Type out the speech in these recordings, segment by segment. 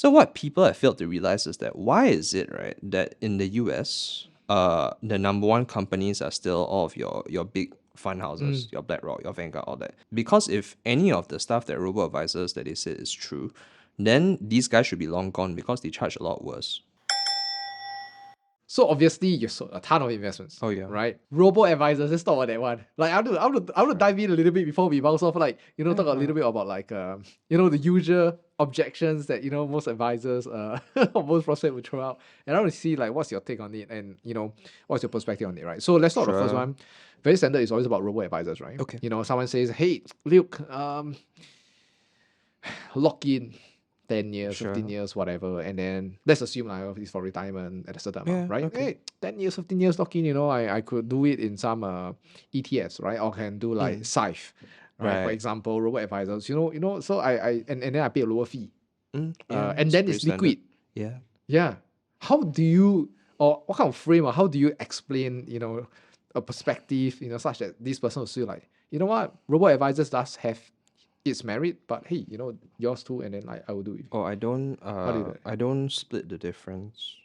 So what people have failed to realize is that why is it, right, that in the US, the number one companies are still all of your big fund houses, your BlackRock, your Vanguard, all that. Because if any of the stuff that robo-advisors that they said is true, then these guys should be long gone because they charge a lot worse. So obviously you sold a ton of investments. Oh, yeah. Right? Robo-advisors, let's talk about that one. Like I want to dive in a little bit before we bounce off, like, talk a little bit about like the usual objections that most advisors or most prospects would throw out. And I want to see like what's your take on it and what's your perspective on it, right? So let's start the first Sure. one. Very standard is always about robo-advisors, right? Okay. Someone says, hey, Luke, lock in 10 years, Sure. 15 years, whatever. And then let's assume like it's for retirement at a certain amount, Yeah, right? okay. Hey, 10 years, 15 years lock in, I could do it in some ETFs, right? Or can do like SIFE, right? For Right. example, robo-advisors, so and then I pay a lower fee. Yeah, And it's then pretty it's liquid. standard. Yeah. Yeah. How do you, or what kind of frame, or how do you explain, a perspective, such that this person will feel like, you know what, robo-advisors does have its merit, but hey, yours too, and then I will do it. Oh, I don't. do you do it? I don't split the difference.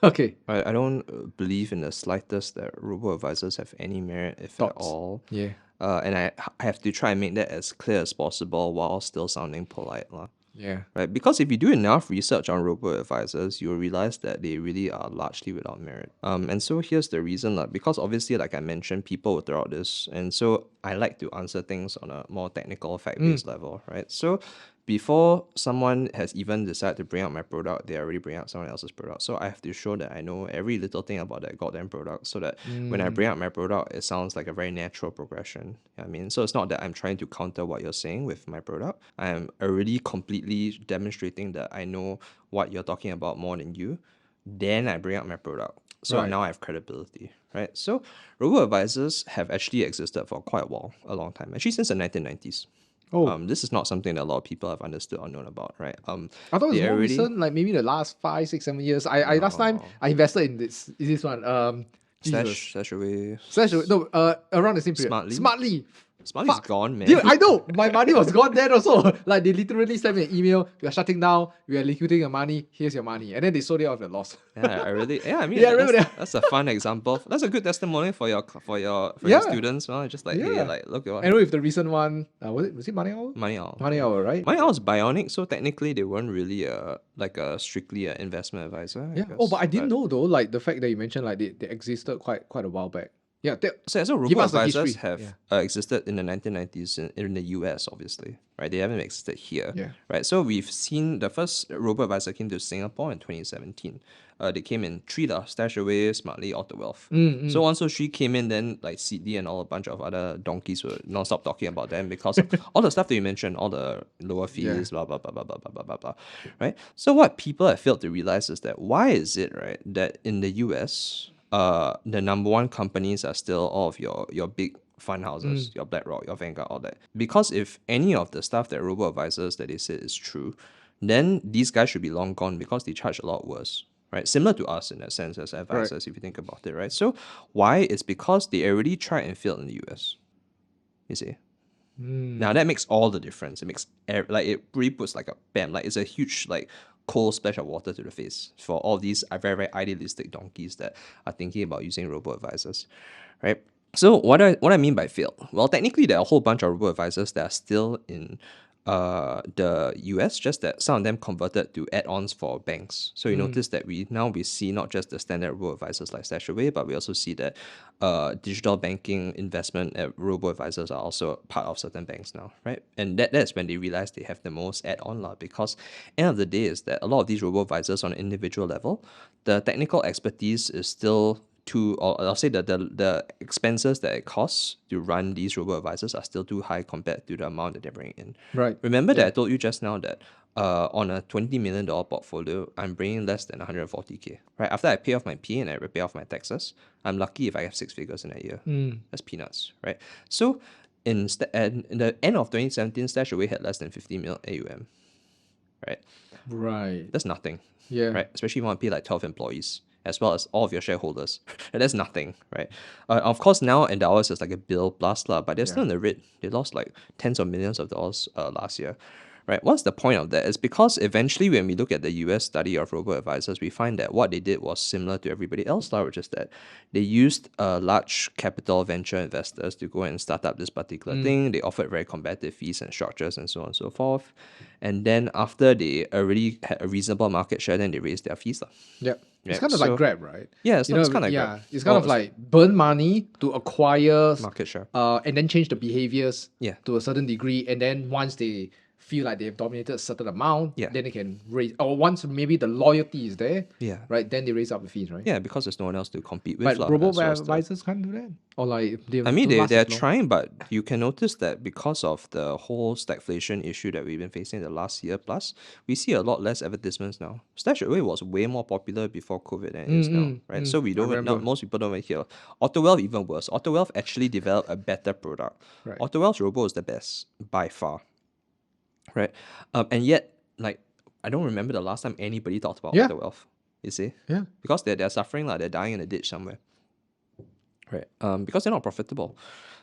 Okay. I don't believe in the slightest that robo-advisors have any merit, if at Thoughts? all. Yeah. And I have to try and make that as clear as possible while still sounding polite, lah. Yeah. Right? Because if you do enough research on robo-advisors, you'll realize that they really are largely without merit. And so here's the reason, lah. Because obviously, like I mentioned, people will throw out this, and so I like to answer things on a more technical, fact-based level, right? So before someone has even decided to bring out my product, they already bring out someone else's product. So I have to show that I know every little thing about that goddamn product, so that when I bring out my product, it sounds like a very natural progression. You know what I mean? So it's not that I'm trying to counter what you're saying with my product. I am already completely demonstrating that I know what you're talking about more than you. Then I bring out my product. So Right. now I have credibility, right? So robo-advisors have actually existed for quite a while, a long time, actually since the 1990s. Oh. This is not something that a lot of people have understood or known about, right? I thought it was they more already- recent, like maybe the last 5, 6, 7 years. I last time I invested in this one. Stash away. Around the same period. Smartly? Smartly's gone, man. Dude, I know my money was gone then also. Like they literally sent me an email. We are shutting down. We are liquidating your money. Here's your money, and then they sold it off at loss. I mean, Yeah, I remember that. that's a fun example. That's a good testimony for your Yeah. students. Well, just like, hey, Yeah. like look at what I know if the recent one was it Money Hour? Money Owl. Money Hour, right? Money Owl is bionic, so technically they weren't really strictly an investment advisor. Yeah. Oh, but I didn't know though. Like the fact that you mentioned, like they existed quite a while back. Yeah. So Give us the robo-advisors history. have existed in the 1990s in the US, obviously, right? They haven't existed here, Yeah. right? So we've seen the first robo-advisor came to Singapore in 2017. They came in Trida, Stashaway, Smartly, AutoWealth. So once she came in, then like CD and all a bunch of other donkeys were non-stop talking about them because of all the stuff that you mentioned, all the lower fees, blah, blah, blah, blah, blah, blah, blah, blah, blah, right? So what people have failed to realize is that why is it, right, that in the US, the number one companies are still all of your big fund houses, your BlackRock, your Vanguard, all that. Because if any of the stuff that robo-advisors that they said is true, then these guys should be long gone because they charge a lot worse, right? Similar to us in that sense as advisors, if you think about it, right? So why? It's because they already tried and failed in the US, you see. Now that makes all the difference. It makes like it really puts like a bam, like it's a huge like cold splash of water to the face for all these very, very idealistic donkeys that are thinking about using robo-advisors, right? So what I mean by failed? Well, technically there are a whole bunch of robo-advisors that are still in the US, just that some of them converted to add-ons for banks. So you notice that we see not just the standard robo-advisors like Stashaway, but we also see that digital banking investment robo-advisors are also part of certain banks now, right? And that's when they realize they have the most add-on lah, because end of the day is that a lot of these robo-advisors on an individual level, the technical expertise is still or I'll say that the expenses that it costs to run these robo-advisors are still too high compared to the amount that they're bringing in. Right. Remember that I told you just now that on a $20 million portfolio, I'm bringing less than 140K. Right? After I pay off my P and I pay off my taxes, I'm lucky if I have 6 figures in a year. That's peanuts, right? So in the end of 2017, Stashaway had less than 50 mil AUM. Right? Right. That's nothing. Yeah. Right? Especially if you want to pay like 12 employees, as well as all of your shareholders. And that's nothing, right? Of course, now Endowus is like a bill plus, but they're still in the red. They lost like tens of millions of dollars last year, right? What's the point of that? It's because eventually when we look at the US study of robo-advisors, we find that what they did was similar to everybody else, which is that they used large capital venture investors to go and start up this particular thing. They offered very competitive fees and structures and so on and so forth. And then after they already had a reasonable market share, then they raised their fees. Yep. It's Yeah, kind of like Grab, right? Yeah, it's kind of like yeah, Grab. it's kind of like burn money to acquire market share. and then change the behaviors Yeah. to a certain degree, and then once they feel like they've dominated a certain amount, Yeah. then they can raise, or once maybe the loyalty is there, Yeah. right, then they raise up the fees, right? Yeah, because there's no one else to compete with. But lah, so it's the- robo-advisors can't do that? Or like, they I mean, don't last they're as long? trying, but you can notice that because of the whole stagflation issue that we've been facing the last year plus, we see a lot less advertisements now. Stash Away was way more popular before COVID than it is now, right? So we don't now, most people don't even hear. AutoWealth even worse. AutoWealth actually developed a better product. Right. AutoWealth's Robo is the best by far, right? And yet, like, I don't remember the last time anybody talked about Yeah. AutoWealth. You see? Yeah. Because they're suffering, like they're dying in a ditch somewhere. Right. Because they're not profitable.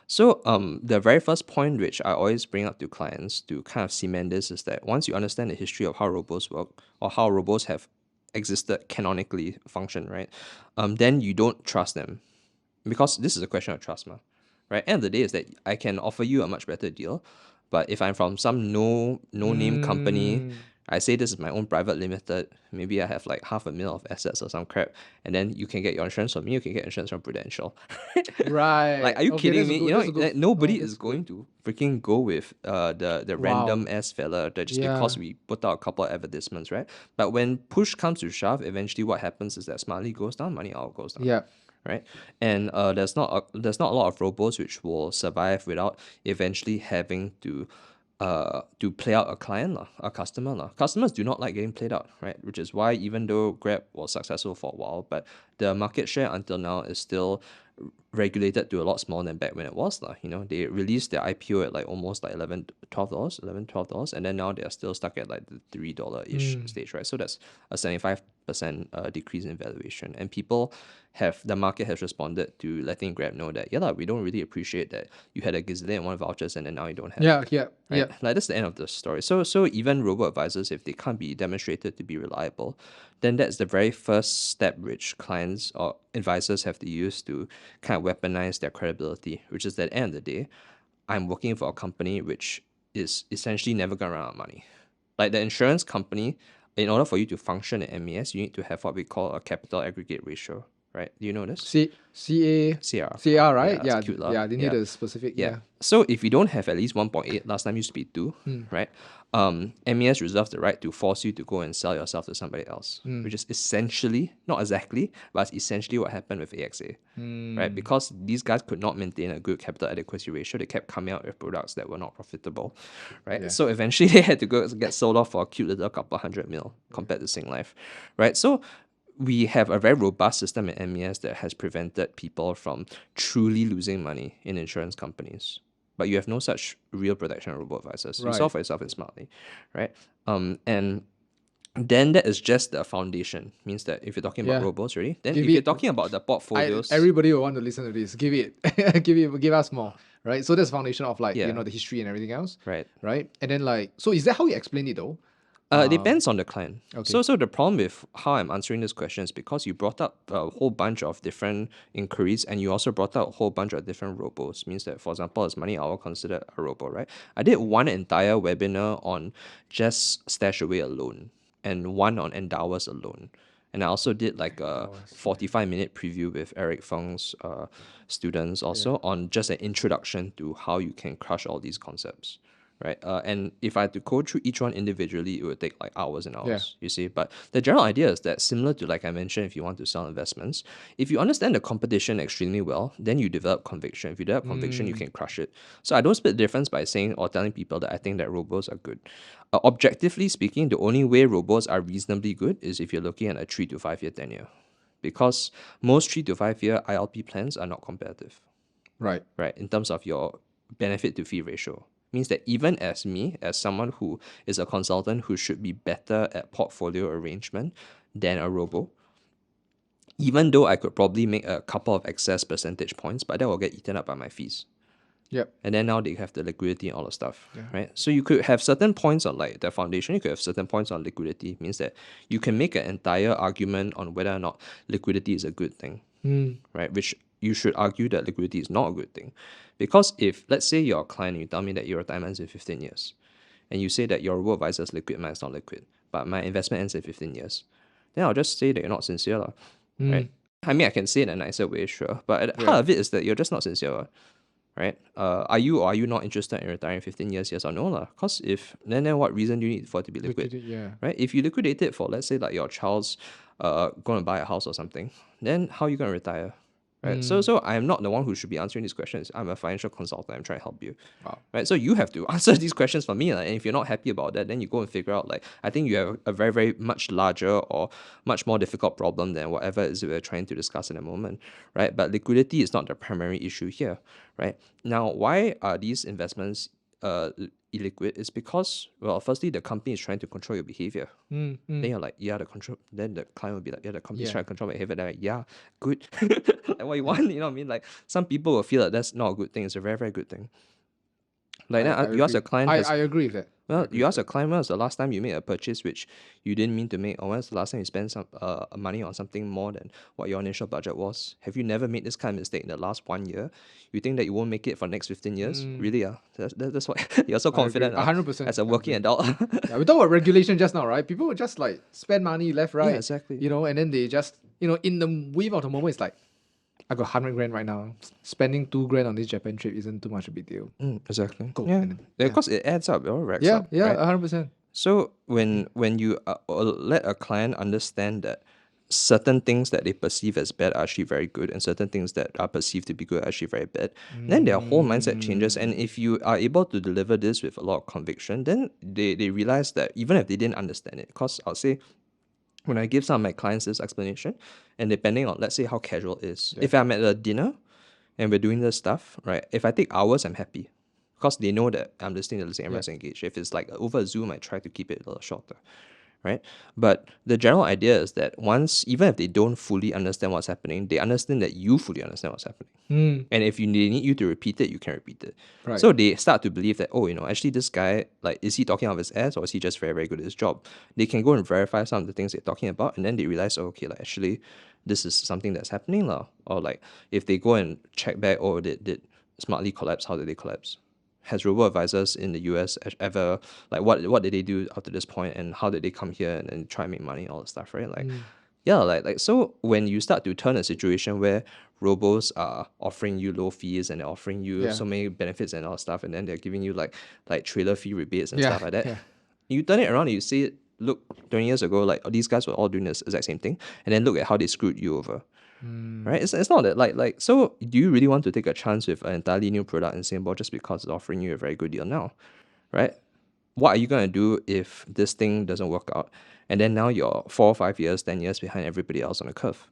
So the very first point which I always bring up to clients to kind of cement this is that once you understand the history of how robos work or how robos have existed canonically function, right? Then you don't trust them. Because this is a question of trust, right? End of the day is that I can offer you a much better deal, but if I'm from some no name company, I say this is my own private limited, maybe I have like $500,000 of assets or some crap, and then you can get your insurance from me, you can get insurance from Prudential. Right. Like, are you Okay, kidding that's a me? good- You know, that's a good- like, nobody no, is that's going to freaking go with the random ass fella that just because we put out a couple of advertisements, right? But when push comes to shove, eventually what happens is that Smartly goes down, Money Hour goes down. Yeah. Right, and there's not a lot of robos which will survive without eventually having to play out a client a customer Customers do not like getting played out, right? Which is why even though Grab was successful for a while, but the market share until now is still regulated to a lot smaller than back when it was you know, they released their IPO at like almost like $12, and then now they are still stuck at like the $3-ish stage, right? So that's a 75% decrease in valuation, and the market has responded to letting Grab know that we don't really appreciate that you had a gazillion one vouchers and then now you don't have. Yeah. Like, that's the end of the story. So even robo-advisors, if they can't be demonstrated to be reliable, then that's the very first step which clients or advisors have to use to kind of weaponize their credibility, which is that at the end of the day, I'm working for a company which is essentially never going to run out of money. Like the insurance company, in order for you to function at MES, you need to have what we call a capital aggregate ratio, right? Do you know this? CR, right? it's cute, They need a specific. Yeah. So if you don't have at least 1.8, last time used to be 2, right? MES reserves the right to force you to go and sell yourself to somebody else, which is essentially, not exactly, but it's essentially what happened with AXA, right? Because these guys could not maintain a good capital adequacy ratio, they kept coming out with products that were not profitable, right? Yeah. So eventually they had to go get sold off for a cute little couple $100 million compared to Singlife, right? So we have a very robust system in MES that has prevented people from truly losing money in insurance companies. But you have no such real protection of robo-advisors. You solve for yourself in Smartly, right? And then that is just the foundation. Means that if you're talking about robos, really, then if you're talking about the portfolios, everybody will want to listen to this. Give it, give us more, right? So that's foundation of like the history and everything else, right? And then like, so is that how you explain it though? It depends on the client. Okay. So the problem with how I'm answering this question is because you brought up a whole bunch of different inquiries and you also brought up a whole bunch of different robos. Means that, for example, is Money Hour considered a robo, right? I did one entire webinar on just Stashaway alone and one on Endowers alone. And I also did like a 45-minute preview with Eric Feng's students also on just an introduction to how you can crush all these concepts. Right, and if I had to go through each one individually, it would take like hours and hours, you see. But the general idea is that, similar to like I mentioned, if you want to sell investments, if you understand the competition extremely well, then you develop conviction. If you develop conviction, you can crush it. So I don't split the difference by saying or telling people that I think that robos are good. Objectively speaking, the only way robos are reasonably good is if you're looking at a 3 to 5 year tenure, because most 3 to 5 year ILP plans are not competitive. Right, in terms of your benefit to fee ratio. Means that even as me, as someone who is a consultant who should be better at portfolio arrangement than a robo, even though I could probably make a couple of excess percentage points, but that will get eaten up by my fees. Yep. And then now they have the liquidity and all the stuff, Yeah. right? So you could have certain points on like the foundation, you could have certain points on liquidity. Means that you can make an entire argument on whether or not liquidity is a good thing, right? Which you should argue that liquidity is not a good thing. Because if, let's say you're a client and you tell me that your retirement ends in 15 years, and you say that your robo-advisor is liquid, mine is not liquid, but my investment ends in 15 years, then I'll just say that you're not sincere, right? I mean, I can say it in a nicer way, sure, but at the heart of it is that you're just not sincere, right? Are you or are you not interested in retiring 15 years, yes or no? Because if, then what reason do you need for it to be liquid? Yeah. Right? If you liquidate it for, let's say, like your child's going to buy a house or something, then how are you going to retire? Right? So I am not the one who should be answering these questions. I'm a financial consultant. I'm trying to help you. Wow. Right? So you have to answer these questions for me. And if you're not happy about that, then you go and figure out, like, I think you have a very, very much larger or much more difficult problem than whatever it is we're trying to discuss in the moment. Right? But liquidity is not the primary issue here. Right? Now, why are these investments illiquid? It's because, well, firstly, the company is trying to control your behavior. Then you're like, yeah, the control. Then the client will be like, yeah, the company's trying to control my behavior. They're like, yeah, good. Like, what you want, you know what I mean? Like, some people will feel that that's not a good thing. It's a very, very good thing. Like, you ask a client. I agree with that. Well, you ask a client, when was the last time you made a purchase which you didn't mean to make, or when was the last time you spent some money on something more than what your initial budget was? Have you never made this kind of mistake in the last 1 year? You think that you won't make it for the next 15 years? Really? That's why you're so confident. 100%. As a working adult. Yeah, we talked about regulation just now, right? People would just like spend money left, right? Yeah, exactly. You know, and then they just, you know, in the wave of the moment, it's like, I got 100 grand right now. Spending 2 grand on this Japan trip isn't too much of a big deal. Exactly. Go. Yeah. And Because it adds up, it all racks Yeah, up. yeah, right? 100%. So when you let a client understand that certain things that they perceive as bad are actually very good, and certain things that are perceived to be good are actually very bad, then their whole mindset changes. And if you are able to deliver this with a lot of conviction, then they realize that even if they didn't understand it, because I'll say, when I give some of my clients this explanation, and depending on, let's say, how casual it is, if I'm at a dinner and we're doing this stuff, right? If I take hours, I'm happy because they know that I'm listening to the same everyone's engaged. If it's like over Zoom, I try to keep it a little shorter, right? But the general idea is that once, even if they don't fully understand what's happening, they understand that you fully understand what's happening. And if they need you to repeat it, you can repeat it. Right. So they start to believe that, oh, actually this guy, like, is he talking out of his ass or is he just very, very good at his job? They can go and verify some of the things they're talking about, and then they realize, oh, okay, like, actually, this is something that's happening. Or like, if they go and check back, oh, did Smartly collapse? How did they collapse? Has robo-advisors in the US ever, like, what did they do up to this point, and how did they come here and try and make money, all that stuff, right? Like, yeah, like so when you start to turn a situation where robos are offering you low fees and they're offering you so many benefits and all that stuff, and then they're giving you like trailer fee rebates and stuff like that, you turn it around and you see, look, 20 years ago, like, these guys were all doing this exact same thing, and then look at how they screwed you over. Right? It's not that like so do you really want to take a chance with an entirely new product in Singapore just because it's offering you a very good deal now? Right? What are you gonna do if this thing doesn't work out? And then now you're 4 or 5 years, 10 years behind everybody else on the curve.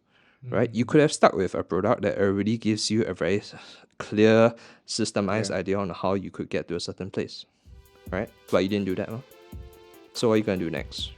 Right? You could have stuck with a product that already gives you a very clear, systemized idea on how you could get to a certain place. Right? But you didn't do that. So what are you gonna do next?